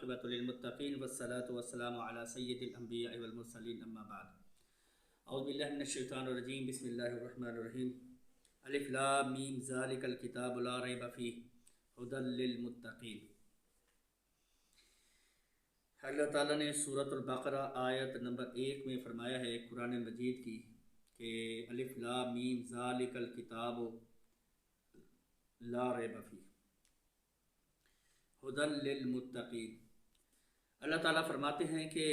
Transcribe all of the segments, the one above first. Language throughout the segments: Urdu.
والعاقبۃ للمتقین والصلاۃ والسلام علی سید الانبیاء والمرسلین اما بعد اعوذ باللہ من الشیطان الرجیم بسم اللہ الرحمن الرحیم الف لام میم ذالک الکتاب لا ریب فیہ ھدی للمتقین۔ اللہ تعالیٰ نے سورۃ البقرہ آیت نمبر 1 میں فرمایا ہے قرآن مجید کی کہ الف لام میم ذالک الکتاب لا ریب فیہ ھدی للمتقین۔ اللہ تعالیٰ فرماتے ہیں کہ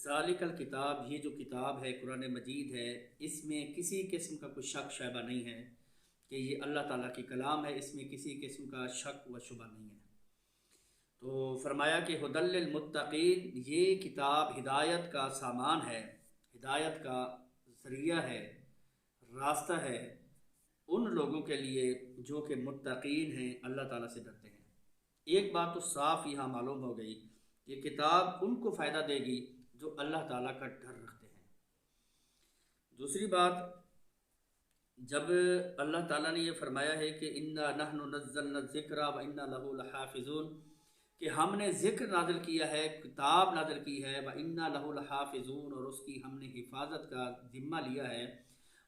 ذالک الکتاب، یہ جو کتاب ہے قرآن مجید ہے، اس میں کسی قسم کا کوئی شک شبہ نہیں ہے کہ یہ اللہ تعالیٰ کی کلام ہے، اس میں کسی قسم کا شک و شبہ نہیں ہے۔ تو فرمایا کہ ھدی للمتقین، یہ کتاب ہدایت کا سامان ہے، ہدایت کا ذریعہ ہے، راستہ ہے ان لوگوں کے لیے جو کہ متقین ہیں، اللہ تعالیٰ سے ڈرتے ہیں۔ ایک بات تو صاف یہاں معلوم ہو گئی، یہ کتاب ان کو فائدہ دے گی جو اللہ تعالیٰ کا ڈر رکھتے ہیں۔ دوسری بات، جب اللہ تعالیٰ نے یہ فرمایا ہے کہ انا نحن نزلنا الذکر وانا لہ لحافظون، کہ ہم نے ذکر نازل کیا ہے، کتاب نازل کی ہے، وانا لہ لحافظون، اور اس کی ہم نے حفاظت کا ذمہ لیا ہے۔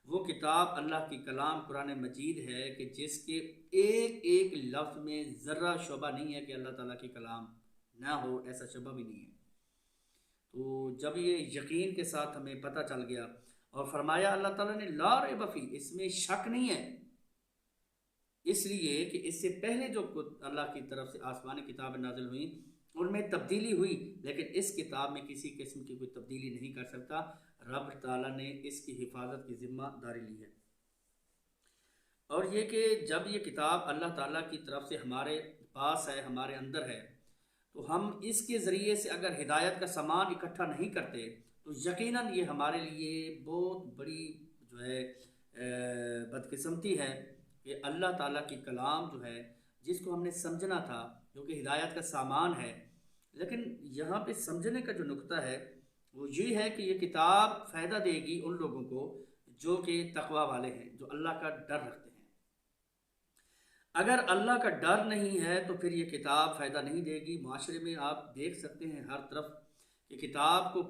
وہ کتاب اللہ کی کلام قرآن مجید ہے کہ جس کے ایک ایک لفظ میں ذرہ شبہ نہیں ہے کہ اللہ تعالیٰ کی کلام نہ ہو، ایسا شبہ بھی نہیں ہے۔ تو جب یہ یقین کے ساتھ ہمیں پتہ چل گیا اور فرمایا اللہ تعالیٰ نے لا ریب فیہ، اس میں شک نہیں ہے، اس لیے کہ اس سے پہلے جو اللہ کی طرف سے آسمانی کتابیں نازل ہوئیں ان میں تبدیلی ہوئی، لیکن اس کتاب میں کسی قسم کی کوئی تبدیلی نہیں کر سکتا۔ رب تعالیٰ نے اس کی حفاظت کی ذمہ داری لی ہے۔ اور یہ کہ جب یہ کتاب اللہ تعالیٰ کی طرف سے ہمارے پاس ہے، ہمارے اندر ہے، تو ہم اس کے ذریعے سے اگر ہدایت کا سامان اکٹھا نہیں کرتے تو یقیناً یہ ہمارے لیے بہت بڑی جو ہے بدقسمتی ہے کہ اللہ تعالیٰ کی کلام جو ہے، جس کو ہم نے سمجھنا تھا، جو کہ ہدایت کا سامان ہے، لیکن یہاں پہ سمجھنے کا جو نقطہ ہے وہ یہ ہے کہ یہ کتاب فائدہ دے گی ان لوگوں کو جو کہ تقوی والے ہیں، جو اللہ کا ڈر رکھتے ہیں۔ اگر اللہ کا ڈر نہیں ہے تو پھر یہ کتاب فائدہ نہیں دے گی۔ معاشرے میں آپ دیکھ سکتے ہیں ہر طرف کہ کتاب کو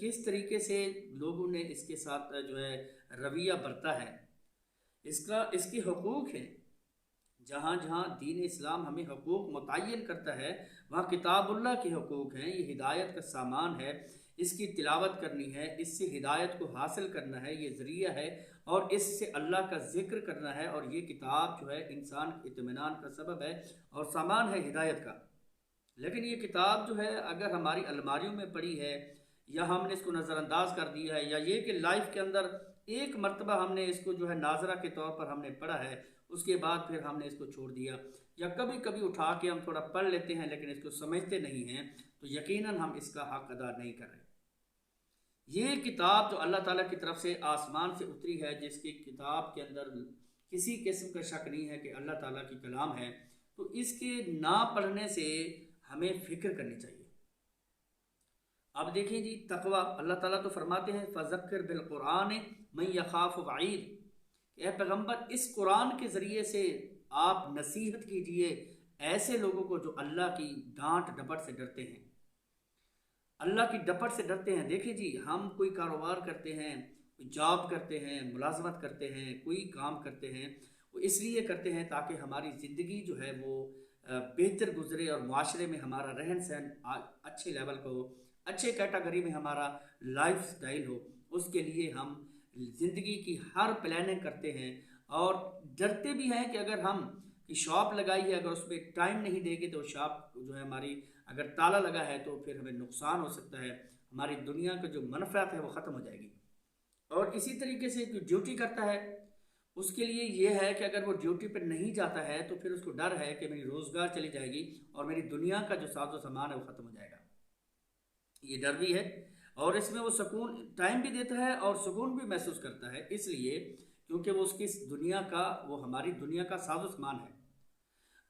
کس طریقے سے لوگوں نے اس کے ساتھ جو ہے رویہ برتا ہے۔ اس کے حقوق ہیں، جہاں جہاں دین اسلام ہمیں حقوق متعین کرتا ہے وہاں کتاب اللہ کے حقوق ہیں۔ یہ ہدایت کا سامان ہے، اس کی تلاوت کرنی ہے، اس سے ہدایت کو حاصل کرنا ہے، یہ ذریعہ ہے، اور اس سے اللہ کا ذکر کرنا ہے، اور یہ کتاب جو ہے انسان کے اطمینان کا سبب ہے اور سامان ہے ہدایت کا۔ لیکن یہ کتاب جو ہے اگر ہماری الماریوں میں پڑی ہے یا ہم نے اس کو نظر انداز کر دیا ہے، یا یہ کہ لائف کے اندر ایک مرتبہ ہم نے اس کو جو ہے ناظرہ کے طور پر ہم نے پڑھا ہے، اس کے بعد پھر ہم نے اس کو چھوڑ دیا، یا کبھی کبھی اٹھا کے ہم تھوڑا پڑھ لیتے ہیں لیکن اس کو سمجھتے نہیں ہیں، تو یقیناً ہم اس کا حق ادا نہیں کر رہے۔ یہ کتاب جو اللہ تعالیٰ کی طرف سے آسمان سے اتری ہے، جس کی کتاب کے اندر کسی قسم کا شک نہیں ہے کہ اللہ تعالیٰ کی کلام ہے، تو اس کے نہ پڑھنے سے ہمیں فکر کرنی چاہیے۔ اب دیکھیں جی، تقوی، اللہ تعالیٰ تو فرماتے ہیں فذکر بالقرآن من یخاف وعید، کہ اے پیغمبر اس قرآن کے ذریعے سے آپ نصیحت کیجئے ایسے لوگوں کو جو اللہ کی ڈانٹ ڈپٹ سے ڈرتے ہیں، اللہ کی ڈپٹ سے ڈرتے ہیں۔ دیکھیں جی، ہم کوئی کاروبار کرتے ہیں، کوئی جاب کرتے ہیں، ملازمت کرتے ہیں، کوئی کام کرتے ہیں، وہ اس لیے کرتے ہیں تاکہ ہماری زندگی جو ہے وہ بہتر گزرے اور معاشرے میں ہمارا رہن سہن اچھے لیول کا ہو، اچھے کیٹیگری میں ہمارا لائف سٹائل ہو۔ اس کے لیے ہم زندگی کی ہر پلاننگ کرتے ہیں، اور ڈرتے بھی ہیں کہ اگر ہم کی شاپ لگائی ہے، اگر اس پہ ٹائم نہیں دے گے تو شاپ جو ہے ہماری اگر تالا لگا ہے تو پھر ہمیں نقصان ہو سکتا ہے، ہماری دنیا کا جو منفعت ہے وہ ختم ہو جائے گی۔ اور اسی طریقے سے جو ڈیوٹی کرتا ہے اس کے لیے یہ ہے کہ اگر وہ ڈیوٹی پر نہیں جاتا ہے تو پھر اس کو ڈر ہے کہ میری روزگار چلی جائے گی اور میری دنیا کا جو ساز و سامان ہے وہ ختم ہو جائے گا۔ یہ ڈر بھی ہے، اور اس میں وہ سکون ٹائم بھی دیتا ہے اور سکون بھی محسوس کرتا ہے، اس لیے کیونکہ وہ اس کی دنیا کا، وہ ہماری دنیا کا ساز و سامان ہے۔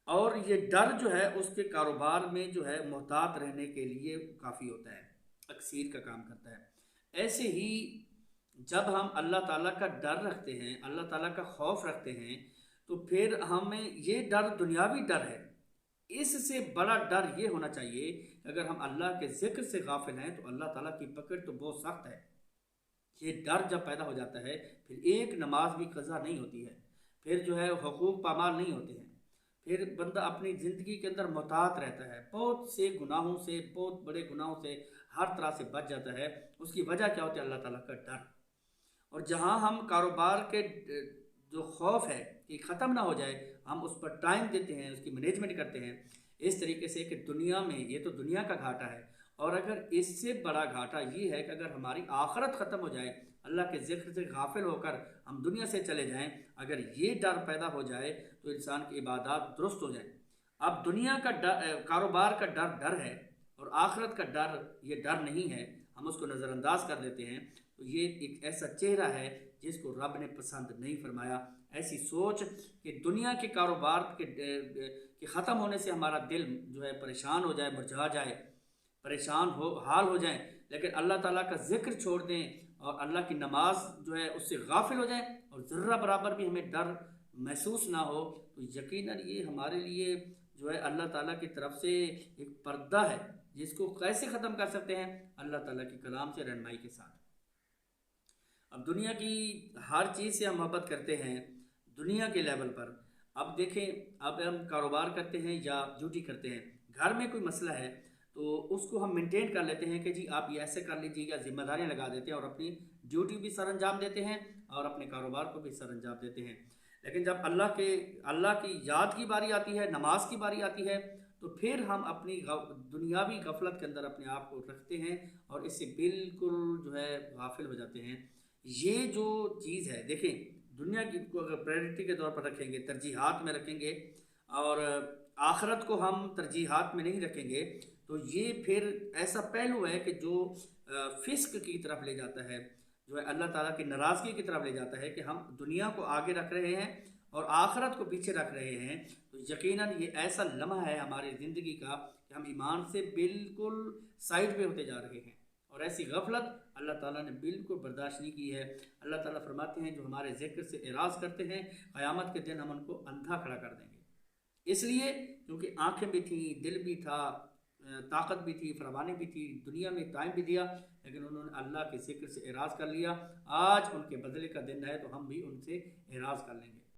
اور یہ ڈر جو ہے اس کے کاروبار میں جو ہے محتاط رہنے کے لیے کافی ہوتا ہے، تکثیر کا کام کرتا ہے۔ ایسے ہی جب ہم اللہ تعالیٰ کا ڈر رکھتے ہیں، اللہ تعالیٰ کا خوف رکھتے ہیں، تو پھر ہمیں یہ ڈر دنیاوی ڈر ہے، اس سے بڑا ڈر یہ ہونا چاہیے کہ اگر ہم اللہ کے ذکر سے غافل ہیں تو اللہ تعالیٰ کی پکڑ تو بہت سخت ہے۔ یہ ڈر جب پیدا ہو جاتا ہے پھر ایک نماز بھی قضا نہیں ہوتی ہے، پھر جو ہے حقوق پامال نہیں ہوتے ہیں، پھر بندہ اپنی زندگی کے اندر محتاط رہتا ہے، بہت سے گناہوں سے، بہت بڑے گناہوں سے ہر طرح سے بچ جاتا ہے۔ اس کی وجہ کیا ہوتی ہے؟ اللہ تعالیٰ کا ڈر۔ اور جہاں ہم کاروبار کے جو خوف ہے کہ ختم نہ ہو جائے، ہم اس پر ٹائم دیتے ہیں، اس کی مینجمنٹ کرتے ہیں اس طریقے سے کہ دنیا میں، یہ تو دنیا کا گھاٹا ہے، اور اگر اس سے بڑا گھاٹا یہ ہے کہ اگر ہماری آخرت ختم ہو جائے، اللہ کے ذکر سے غافل ہو کر ہم دنیا سے چلے جائیں، اگر یہ ڈر پیدا ہو جائے تو انسان کی عبادات درست ہو جائیں۔ اب دنیا کا ڈر، کاروبار کا ڈر ہے، اور آخرت کا ڈر یہ ڈر نہیں ہے، ہم اس کو نظر انداز کر دیتے ہیں، تو یہ ایک ایسا چہرہ ہے جس کو رب نے پسند نہیں فرمایا۔ ایسی سوچ کہ دنیا کے کاروبار کے ختم ہونے سے ہمارا دل جو ہے پریشان ہو جائے، مرجھا جائے، پریشان حال ہو جائیں، لیکن اللہ تعالیٰ کا ذکر چھوڑ دیں اور اللہ کی نماز جو ہے اس سے غافل ہو جائیں اور ذرہ برابر بھی ہمیں ڈر محسوس نہ ہو، تو یقیناً یہ ہمارے لیے جو ہے اللہ تعالیٰ کی طرف سے ایک پردہ ہے، جس کو کیسے ختم کر سکتے ہیں؟ اللہ تعالیٰ کے کلام سے رہنمائی کے ساتھ۔ اب دنیا کی ہر چیز سے ہم محبت کرتے ہیں دنیا کے لیول پر۔ اب دیکھیں، اب ہم کاروبار کرتے ہیں یا ڈیوٹی کرتے ہیں، گھر میں کوئی مسئلہ ہے تو اس کو ہم مینٹین کر لیتے ہیں کہ جی آپ یہ ایسے کر لیجیے، یا ذمہ داریاں لگا دیتے ہیں اور اپنی ڈیوٹی بھی سر انجام دیتے ہیں اور اپنے کاروبار کو بھی سر انجام دیتے ہیں۔ لیکن جب اللہ کی یاد کی باری آتی ہے، نماز کی باری آتی ہے، تو پھر ہم اپنی دنیاوی غفلت کے اندر اپنے آپ کو رکھتے ہیں اور اس سے بالکل جو ہے غافل ہو جاتے ہیں۔ یہ جو چیز ہے، دیکھیں، دنیا کی کو اگر پریورٹی کے طور پر رکھیں گے، ترجیحات میں رکھیں گے، اور آخرت کو ہم ترجیحات میں نہیں رکھیں گے، تو یہ پھر ایسا پہلو ہے کہ جو فسق کی طرف لے جاتا ہے، جو ہے اللہ تعالیٰ کی ناراضگی کی طرف لے جاتا ہے، کہ ہم دنیا کو آگے رکھ رہے ہیں اور آخرت کو پیچھے رکھ رہے ہیں۔ تو یقیناً یہ ایسا لمحہ ہے ہماری زندگی کا کہ ہم ایمان سے بالکل سائڈ پہ ہوتے جا رہے ہیں، اور ایسی غفلت اللہ تعالیٰ نے بالکل برداشت نہیں کی ہے۔ اللہ تعالیٰ فرماتے ہیں جو ہمارے ذکر سے اعراض کرتے ہیں، قیامت کے دن ہم ان کو اندھا کھڑا کر دیں گے، اس لیے کیونکہ آنکھیں بھی تھیں، دل بھی تھا، طاقت بھی تھی، فراوانی بھی تھی، دنیا میں ٹائم بھی دیا، لیکن انہوں نے اللہ کے ذکر سے اعراض کر لیا۔ آج ان کے بدلے کا دن ہے تو ہم بھی ان سے اعراض کر لیں گے۔